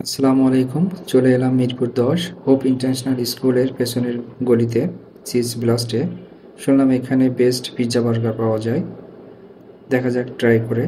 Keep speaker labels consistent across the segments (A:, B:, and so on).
A: আসসালামু আলাইকুম। চলে এলাম মিরপুর 10 হোপ ইন্টারন্যাশনাল স্কুলের পেছনের গলিতে চিজ ব্লাস্টে। শুনলাম এখানে বেস্ট পিৎজা বার্গার পাওয়া যায়। দেখা যাক ট্রাই করে।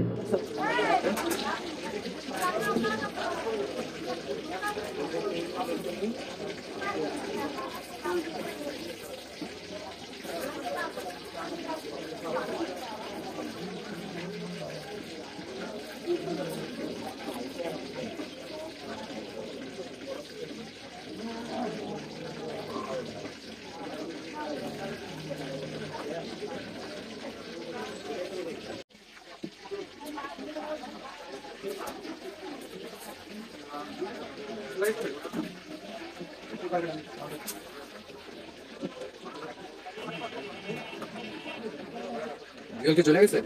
A: চলে গেছে।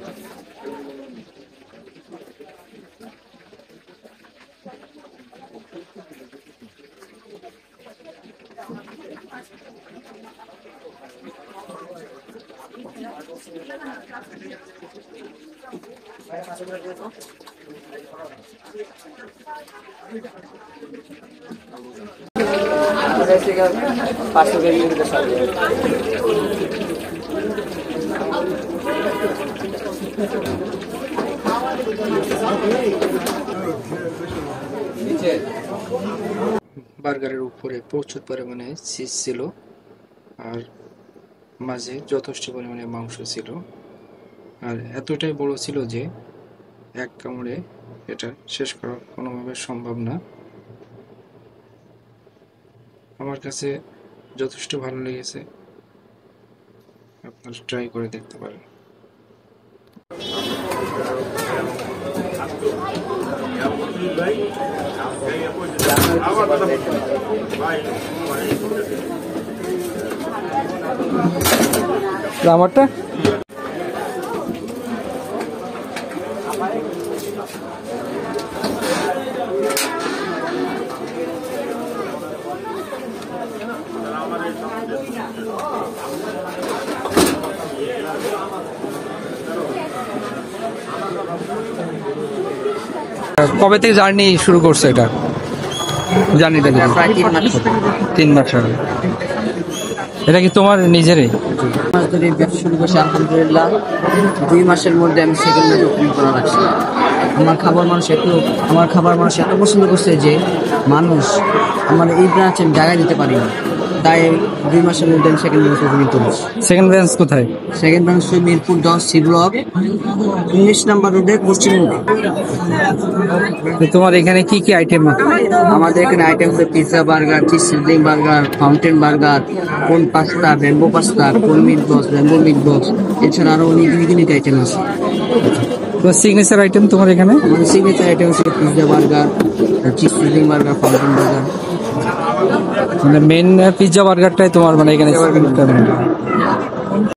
A: বার্গারের উপরে প্রচুর পরিমাণে চিজ ছিল আর মাঝে যথেষ্ট পরিমাণে মাংস ছিল, আর এতটাই বড় ছিল যে এক কামড়ে এটা শেষ করা কোনোভাবে সম্ভব না। আমার কাছে যথেষ্ট ভালো লেগেছে, আপনারা ট্রাই করে দেখতে পারেন। আমারটা কবে থেকে জার্নি শুরু করছো? এটা জার্নিটা
B: প্রায়
A: 3 মাস আগে। এটা কি তোমার নিজেরই?
B: মাস ধরে ব্যবসা শুরু করছি, আলহামদুলিল্লাহ 2 মাসের মধ্যে আমি সেকেন্ড ম্যাচ ওপেন করা লাগছি। আমার খাবার মানুষ এত পছন্দ করছে যে মানুষ আমার এই ব্রাঞ্চে আমি জায়গায় দিতে পারি না, তাই 2 মাসের মধ্যে আমি সেকেন্ড ব্রাঞ্চ ওপেনিং করেছি।
A: সেকেন্ড ব্রাঞ্চ কোথায়?
B: Second branch Mirpur 10 C block 19 নম্বর রোডে পশ্চিম মুখে।
A: তোমার এখানে কি কি আইটেম?
B: আমাদের এখানে আইটেম হচ্ছে pizza burger, cheese sizzling burger, fountain burger, কোন পাস্তা, ব্যাম্বো পাস্তা, কোন meat box, bamboo meat box, এছাড়া আরো অনেক ইউনিক আইটেম আছে।
A: তোমার সিগনেচার আইটেম তোমার এখানে?
B: আমাদের সিগনেচার আইটেম হচ্ছে pizza burger, cheese sizzling burger, fountain burger.
A: মানে মেন পিৎজা বার্গারটাই তোমার মানে এখানে